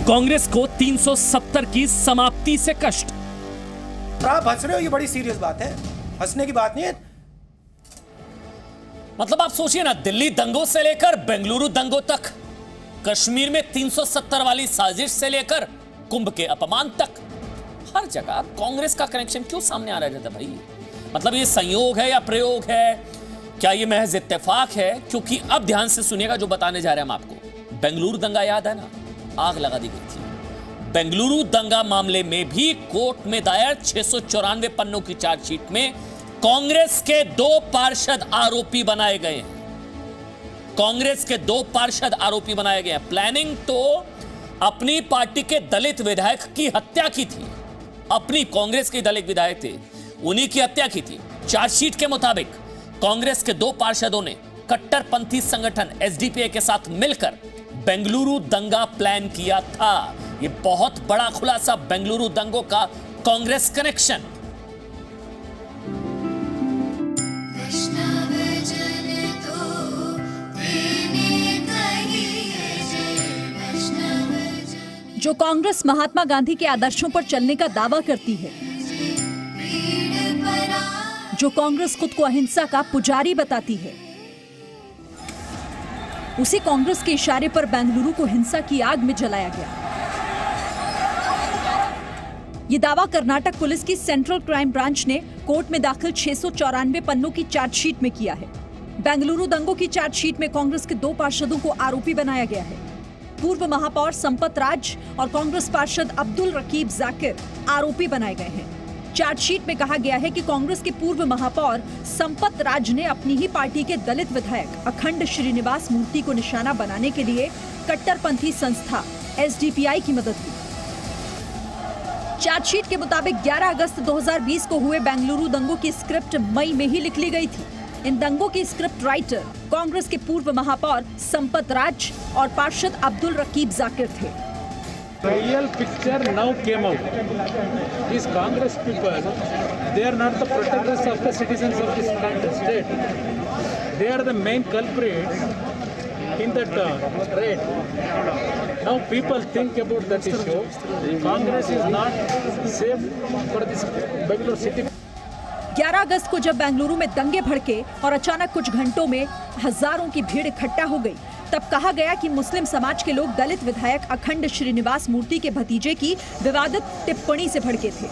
कांग्रेस को 370 की समाप्ति से कष्ट। आप हंस रहे हो, ये बड़ी सीरियस बात है, हंसने की बात नहीं है। मतलब आप सोचिए ना, दिल्ली दंगों से लेकर बेंगलुरु दंगों तक, कश्मीर में 370 वाली साजिश से लेकर कुंभ के अपमान तक, हर जगह कांग्रेस का कनेक्शन क्यों सामने आ रहा था भाई? मतलब ये संयोग है या प्रयोग है? क्या ये महज इत्तेफाक है? क्योंकि अब ध्यान से सुनिएगा जो बताने जा रहे हैं हम आपको। बेंगलुरु दंगा याद है ना, आग लगा दी गई थी। बेंगलुरु दंगा मामले में भी कोर्ट में दायर 694 पन्नों की चार्जशीट में कांग्रेस के 2 पार्षद आरोपी बनाए गए हैं। कांग्रेस के 2 पार्षद आरोपी बनाए गए हैं। प्लानिंग तो अपनी पार्टी के दलित विधायक की हत्या की थी। अपनी कांग्रेस के दलित विधायक थे, उन्हीं की हत्या की थी। चार्जशीट के मुताबिक कांग्रेस के 2 पार्षदों ने कट्टरपंथी संगठन एसडीपीआई के साथ मिलकर बेंगलुरु दंगा प्लान किया था। यह बहुत बड़ा खुलासा, बेंगलुरु दंगों का कांग्रेस कनेक्शन। जो कांग्रेस महात्मा गांधी के आदर्शों पर चलने का दावा करती है, जो कांग्रेस खुद को अहिंसा का पुजारी बताती है, उसी कांग्रेस के इशारे पर बेंगलुरु को हिंसा की आग में जलाया गया। ये दावा कर्नाटक पुलिस की सेंट्रल क्राइम ब्रांच ने कोर्ट में दाखिल 694 पन्नों की चार्जशीट में किया है। बेंगलुरु दंगों की चार्जशीट में कांग्रेस के 2 पार्षदों को आरोपी बनाया गया है। पूर्व महापौर संपत राज और कांग्रेस पार्षद अब्दुल रकीब जाकिर आरोपी बनाए गए हैं। चार्जशीट में कहा गया है कि कांग्रेस के पूर्व महापौर संपत राज ने अपनी ही पार्टी के दलित विधायक अखंड श्रीनिवास मूर्ति को निशाना बनाने के लिए कट्टरपंथी संस्था एसडीपीआई की मदद ली। चार्जशीट के मुताबिक 11 अगस्त 2020 को हुए बेंगलुरु दंगों की स्क्रिप्ट मई में ही लिख ली गई थी। इन दंगों की स्क्रिप्ट राइटर कांग्रेस के पूर्व महापौर संपत राज और पार्षद अब्दुल रकीब जाकिर थे। The real picture now came out. These Congress people, they are not the protectors of the citizens of this state. They are the main culprits in that raid. Now people think about that issue. Congress is not safe for this Bangalore city. 11 अगस्त को जब बेंगलुरु में दंगे भड़के और अचानक कुछ घंटों में हजारों की भीड़ इकट्ठा हो गई, तब कहा गया कि मुस्लिम समाज के लोग दलित विधायक अखंड श्रीनिवास मूर्ति के भतीजे की विवादित टिप्पणी से भड़के थे।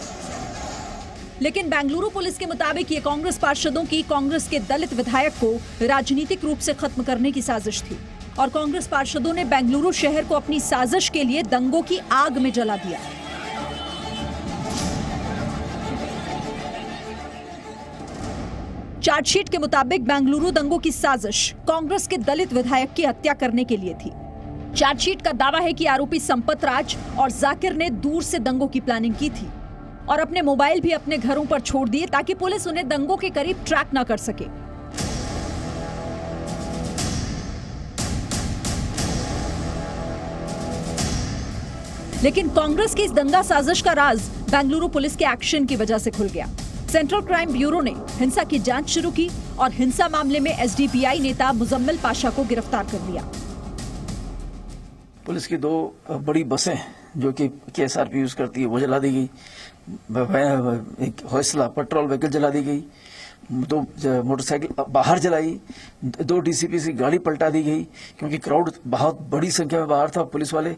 लेकिन बेंगलुरु पुलिस के मुताबिक ये कांग्रेस पार्षदों की कांग्रेस के दलित विधायक को राजनीतिक रूप से खत्म करने की साजिश थी और कांग्रेस पार्षदों ने बेंगलुरु शहर को अपनी साजिश के लिए दंगों की आग में जला दिया। चार्जशीट के मुताबिक बेंगलुरु दंगों की साजिश कांग्रेस के दलित विधायक की हत्या करने के लिए थी। चार्जशीट का दावा है कि आरोपी संपत राज और जाकिर ने दूर से दंगों की प्लानिंग की थी और अपने मोबाइल भी अपने घरों पर छोड़ दिए ताकि पुलिस उन्हें दंगों के करीब ट्रैक न कर सके। लेकिन कांग्रेस की इस दंगा साजिश का राज बेंगलुरु पुलिस के एक्शन की वजह से खुल गया। सेंट्रल क्राइम ब्यूरो ने हिंसा की जांच शुरू की और हिंसा मामले में एसडीपीआई नेता मुजम्मिल पाशा को गिरफ्तार कर लिया। पुलिस की 2 बड़ी बसें जो कि केएसआरपी यूज करती है वो जला दी गई। एक हौसला पेट्रोल व्हीकल जला दी गई। 2 मोटरसाइकिल बाहर जलाई। 2 डीसीपी की गाड़ी पलटा दी गई क्योंकि क्राउड बहुत बड़ी संख्या में बाहर था। पुलिस वाले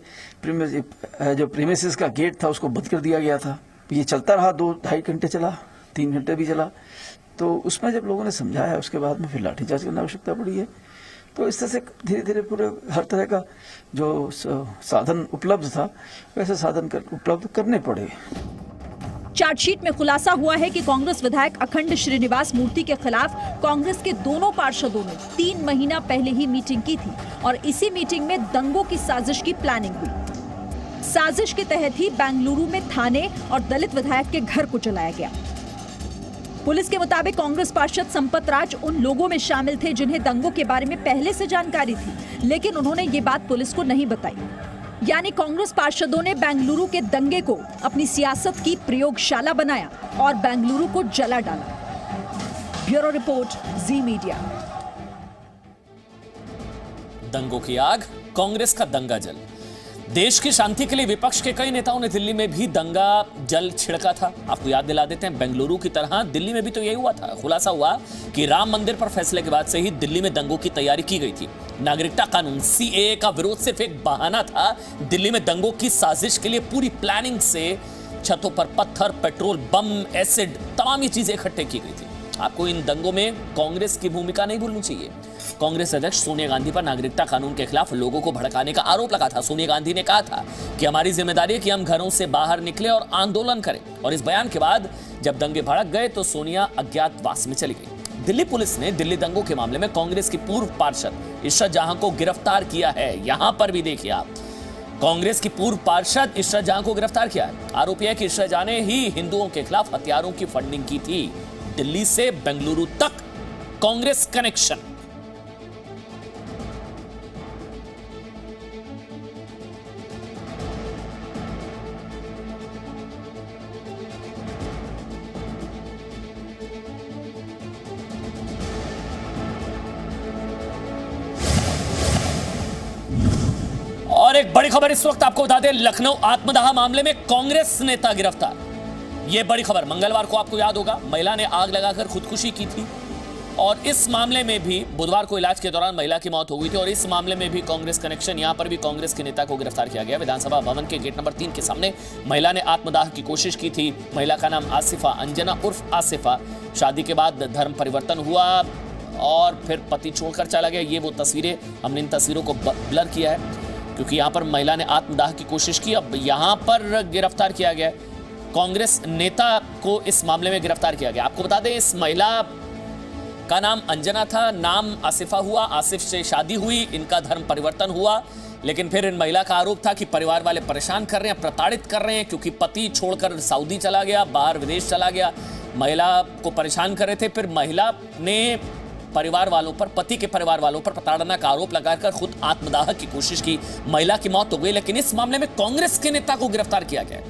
जो प्रीमिसेस का गेट था उसको बंद कर दिया गया था। ये चलता रहा, 2-2.5 घंटे चला, 3 घंटे भी चला। तो उसमें जब लोगों ने समझाया उसके बाद में फिर लाठीचार्ज करने की आवश्यकता पड़ी है। तो इस तरह से धीरे धीरे पूरे हर तरह का जो साधन उपलब्ध था वैसे साधन उपलब्ध करने पड़े। चार्जशीट में खुलासा हुआ है कि कांग्रेस विधायक अखंड श्रीनिवास मूर्ति के खिलाफ कांग्रेस के दोनों पार्षदों ने 3 महीना पहले ही मीटिंग की थी और इसी मीटिंग में दंगों की साजिश की प्लानिंग हुई। साजिश के तहत ही बेंगलुरु में थाने और दलित विधायक के घर को जलाया गया। पुलिस के मुताबिक कांग्रेस पार्षद संपत राज उन लोगों में शामिल थे जिन्हें दंगों के बारे में पहले से जानकारी थी, लेकिन उन्होंने ये बात पुलिस को नहीं बताई। यानी कांग्रेस पार्षदों ने बेंगलुरु के दंगे को अपनी सियासत की प्रयोगशाला बनाया और बेंगलुरु को जला डाला। ब्यूरो रिपोर्ट, जी मीडिया। दंगों की आग, कांग्रेस का दंगा जल। देश की शांति के लिए विपक्ष के कई नेताओं ने दिल्ली में भी दंगा जल छिड़का था। आपको याद दिला देते हैं, बेंगलुरु की तरह दिल्ली में भी तो यही हुआ था। खुलासा हुआ कि राम मंदिर पर फैसले के बाद से ही दिल्ली में दंगों की तैयारी की गई थी। नागरिकता कानून सीएए का विरोध सिर्फ एक बहाना था। दिल्ली में दंगों की साजिश के लिए पूरी प्लानिंग से छतों पर पत्थर, पेट्रोल, बम, एसिड, तमाम ये चीजें इकट्ठे की गई थी। आपको इन दंगों में कांग्रेस की भूमिका नहीं भूलनी चाहिए। कांग्रेस अध्यक्ष सोनिया गांधी पर नागरिकता कानून के खिलाफ लोगों को भड़काने का आरोप लगा था। सोनिया गांधी ने कहा था कि हमारी जिम्मेदारी है कि हम घरों से बाहर निकले और आंदोलन करें। और इस बयान के बाद जब दंगे भड़क गए तो सोनिया अज्ञातवास में चली गई। दिल्ली पुलिस ने दिल्ली दंगों के मामले में कांग्रेस की पूर्व पार्षद इशरत जहां को गिरफ्तार किया है। यहां पर भी देखिए आप, कांग्रेस की पूर्व पार्षद इशरत जहां को गिरफ्तार किया है। आरोप यह है कि इशरत जहां ने ही हिंदुओं के खिलाफ हथियारों की फंडिंग की थी। दिल्ली से बेंगलुरु तक कांग्रेस कनेक्शन। और एक बड़ी खबर इस वक्त आपको बता दें, लखनऊ आत्मदाह मामले में कांग्रेस नेता गिरफ्तार। यह बड़ी खबर, मंगलवार को आपको याद होगा महिला ने आग लगाकर खुदकुशी की थी और इस मामले में भी बुधवार को इलाज के दौरान महिला की मौत हो गई थी। और इस मामले में भी कांग्रेस कनेक्शन, यहां पर भी कांग्रेस के नेता को गिरफ्तार किया गया। विधानसभा भवन के गेट नंबर 3 के सामने महिला ने आत्मदाह की कोशिश की थी। महिला का नाम आसिफा अंजना उर्फ आसिफा। शादी के बाद धर्म परिवर्तन हुआ और फिर पति छोड़कर चला गया। ये वो तस्वीरें, हमने इन तस्वीरों को ब्लर किया है क्योंकि यहां पर महिला ने आत्मदाह की कोशिश की। अब यहां पर गिरफ्तार किया गया, कांग्रेस नेता को इस मामले में गिरफ्तार किया गया। आपको बता दें, इस महिला का नाम अंजना था, नाम आसिफा हुआ। आसिफ से शादी हुई, इनका धर्म परिवर्तन हुआ, लेकिन फिर इन महिला का आरोप था कि परिवार वाले परेशान कर रहे हैं, प्रताड़ित कर रहे हैं क्योंकि पति छोड़कर सऊदी चला गया, बाहर विदेश चला गया, महिला को परेशान कर रहे थे। फिर महिला ने परिवार वालों पर, पति के परिवार वालों पर प्रताड़ना का आरोप लगाकर खुद आत्मदाह की कोशिश की। महिला की मौत हो गई, लेकिन इस मामले में कांग्रेस के नेता को गिरफ्तार किया गया।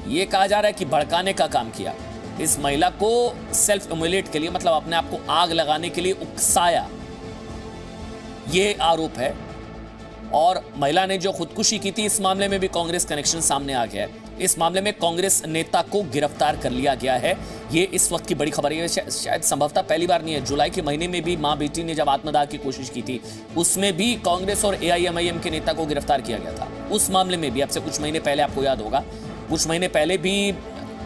यह कहा जा रहा है कि भड़काने का काम किया, इस महिला को सेल्फ इम्यूलेट के लिए, मतलब अपने आप को आग लगाने के लिए उकसाया, यह आरोप है। और महिला ने जो खुदकुशी की थी, इस मामले में भी कांग्रेस कनेक्शन सामने आ गया है। इस मामले में कांग्रेस नेता को गिरफ्तार कर लिया गया है। ये इस वक्त की बड़ी खबर है। शायद संभवतः पहली बार नहीं है। जुलाई के महीने में भी मां बेटी ने जब आत्मदाह की कोशिश की थी, उसमें भी कांग्रेस और एआईएमआईएम के नेता को गिरफ्तार किया गया था। उस मामले में भी अब से कुछ महीने पहले, आपको याद होगा, कुछ महीने पहले भी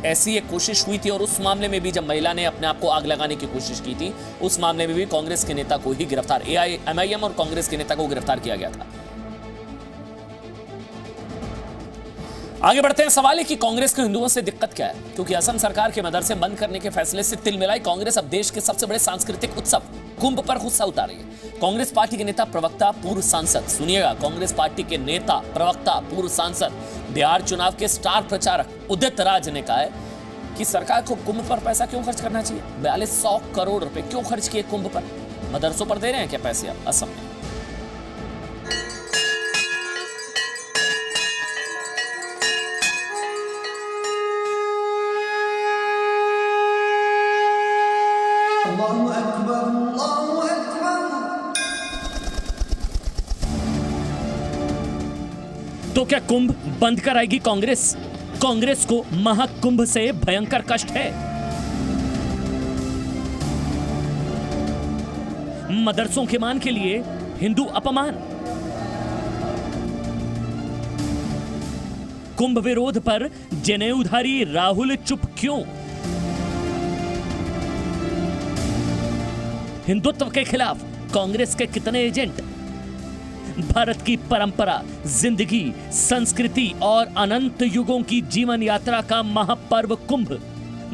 ऐसी एक कोशिश हुई थी और उस मामले में भी जब महिला ने अपने आप को आग लगाने की कोशिश की थी, उस मामले में भी कांग्रेस के नेता को ही गिरफ्तार, एआईएमआईएम और कांग्रेस के नेता को गिरफ्तार किया गया था। आगे बढ़ते हैं। सवाल है कि कांग्रेस को हिंदुओं से दिक्कत क्या है, क्योंकि असम सरकार के मदरसे बंद करने के फैसले से तिलमिलाई कांग्रेस अब देश के सबसे बड़े सांस्कृतिक उत्सव कुंभ पर गुस्सा उतार रही है। कांग्रेस पार्टी के नेता, प्रवक्ता, पूर्व सांसद, सुनिएगा, कांग्रेस पार्टी के नेता, प्रवक्ता, पूर्व सांसद, बिहार चुनाव के स्टार प्रचारक उदित राज ने कहा है कि सरकार को कुंभ पर पैसा क्यों खर्च करना चाहिए। 4200 करोड़ रुपए क्यों खर्च किए कुंभ पर? मदरसों पर दे रहे हैं क्या पैसे अब असम में? तो क्या कुंभ बंद कराएगी कांग्रेस? कांग्रेस को महाकुंभ से भयंकर कष्ट है। मदरसों के मान के लिए हिंदू अपमान। कुंभ विरोध पर जनेऊधारी राहुल चुप क्यों? हिंदुत्व के खिलाफ कांग्रेस के कितने एजेंट? भारत की परंपरा, जिंदगी, संस्कृति और अनंत युगों की जीवन यात्रा का महापर्व कुंभ,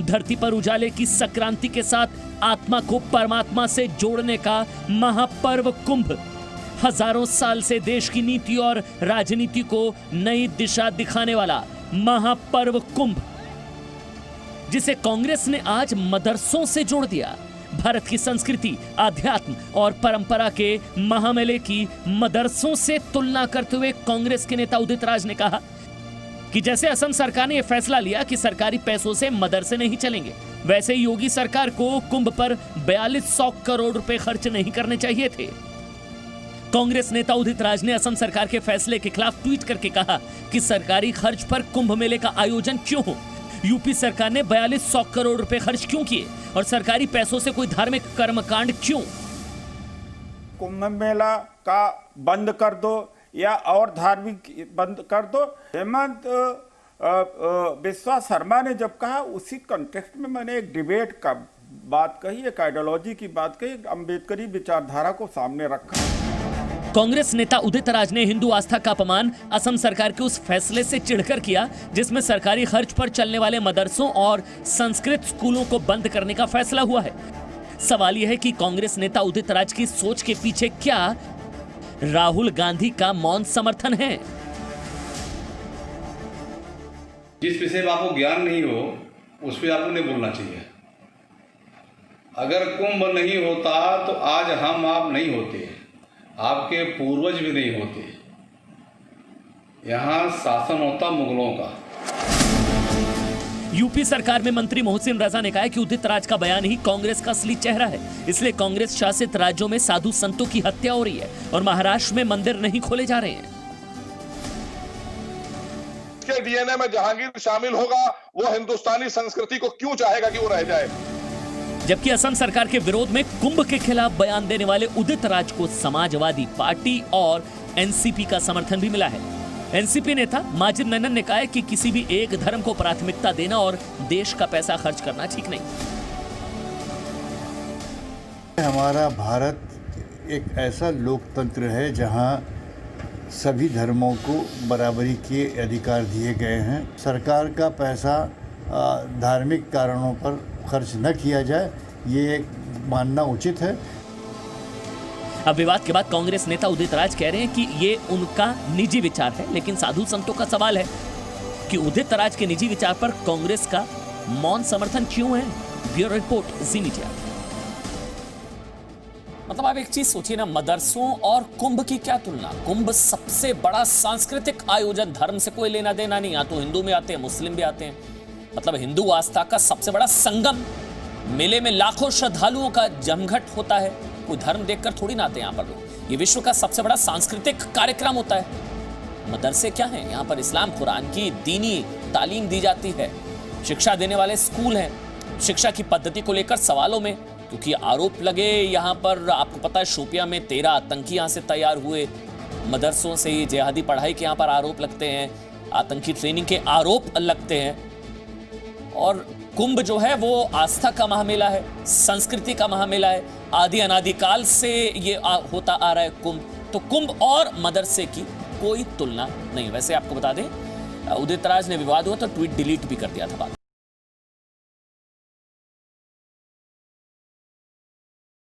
धरती पर उजाले की संक्रांति के साथ आत्मा को परमात्मा से जोड़ने का महापर्व कुंभ, हजारों साल से देश की नीति और राजनीति को नई दिशा दिखाने वाला महापर्व कुंभ, जिसे कांग्रेस ने आज मदरसों से जोड़ दिया। भारत की संस्कृति, अध्यात्म और परंपरा के महामेले की मदरसों से तुलना करते हुए कांग्रेस के नेता उदित राज ने कहा कि जैसे असम सरकार ने यह फैसला लिया कि सरकारी पैसों से मदरसे नहीं चलेंगे, वैसे ही योगी सरकार को कुंभ पर 4200 करोड़ रुपए खर्च नहीं करने चाहिए थे। कांग्रेस नेता उदित राज ने असम सरकार के फैसले के खिलाफ ट्वीट करके कहा कि सरकारी खर्च पर कुंभ मेले का आयोजन क्यों हो। यूपी सरकार ने 4200 करोड़ रुपए खर्च क्यों किए और सरकारी पैसों से कोई धार्मिक कर्मकांड क्यों। कुंभ मेला का बंद कर दो या और धार्मिक बंद कर दो। हेमंत बिस्वा शर्मा ने जब कहा उसी कॉन्टेक्स्ट में मैंने एक डिबेट का बात कही, एक आइडियोलॉजी की बात कही, अम्बेडकरी विचारधारा को सामने रखा। कांग्रेस नेता उदित राज ने हिंदू आस्था का अपमान असम सरकार के उस फैसले से चिढ़कर किया जिसमें सरकारी खर्च पर चलने वाले मदरसों और संस्कृत स्कूलों को बंद करने का फैसला हुआ है। सवाल यह है कि कांग्रेस नेता उदित राज की सोच के पीछे क्या राहुल गांधी का मौन समर्थन है। जिस विषय में आपको ज्ञान नहीं हो उस पर आपको नहीं बोलना चाहिए। अगर कुंभ नहीं होता तो आज हम आप नहीं होते, आपके पूर्वज भी नहीं होते। यहां शासन होता मुगलों का। यूपी सरकार में मंत्री मोहसिन रजा ने कहा कि उदित राज का बयान ही कांग्रेस का असली चेहरा है, इसलिए कांग्रेस शासित राज्यों में साधु संतों की हत्या हो रही है और महाराष्ट्र में मंदिर नहीं खोले जा रहे हैं। के डीएनए में जहांगीर शामिल होगा, वो हिंदुस्तानी संस्कृति को क्यों चाहेगा कि वो रह जाए। जबकि असम सरकार के विरोध में कुंभ के खिलाफ बयान देने वाले उदित राज को समाजवादी पार्टी और एनसीपी का समर्थन भी मिला है। एनसीपी नेता माजिद मेनन ने कहा है कि किसी भी एक धर्म को प्राथमिकता देना और देश का पैसा खर्च करना ठीक नहीं। हमारा भारत एक ऐसा लोकतंत्र है जहां सभी धर्मों को बराबरी के अधिकार दिए गए हैं। सरकार का पैसा धार्मिक कारणों पर खर्च न किया जाए, ये मानना उचित है। अब विवाद के बाद कांग्रेस नेता उदित राज कह रहे हैं कि ये उनका निजी विचार है, लेकिन साधु संतों का सवाल है कि उदित राज के निजी विचार पर कांग्रेस का मौन समर्थन क्यों है। ब्यूरो रिपोर्ट, जी मीडिया। मतलब आप एक चीज सोचिए ना, मदरसों और कुंभ की क्या तुलना। कुंभ सबसे बड़ा सांस्कृतिक आयोजन, धर्म से कोई लेना देना नहीं। यहाँ तो हिंदू में आते हैं, मुस्लिम भी आते हैं, मतलब हिंदू आस्था का सबसे बड़ा संगम। मेले में लाखों श्रद्धालुओं का जमघट होता है, कोई धर्म देखकर थोड़ी ना आते हैं यहाँ पर लोग। ये विश्व का सबसे बड़ा सांस्कृतिक कार्यक्रम होता है। मदरसे क्या हैं? यहाँ पर इस्लाम कुरान की दीनी तालीम दी जाती है, शिक्षा देने वाले स्कूल हैं। शिक्षा की पद्धति को लेकर सवालों में क्योंकि आरोप लगे यहाँ पर, आपको पता है शोपियां में 13 आतंकी यहाँ से तैयार हुए, मदरसों से ही जिहादी पढ़ाई के यहाँ पर आरोप लगते हैं, आतंकी ट्रेनिंग के आरोप लगते हैं। और कुंभ जो है वो आस्था का महामेला है, संस्कृति का महामेला है। आदि अनादिकाल से ये होता आ रहा है कुंभ। तो कुंभ और मदरसे की कोई तुलना नहीं। वैसे आपको बता दें, उदित राज ने विवाद हुआ तो ट्वीट डिलीट भी कर दिया था बाद में।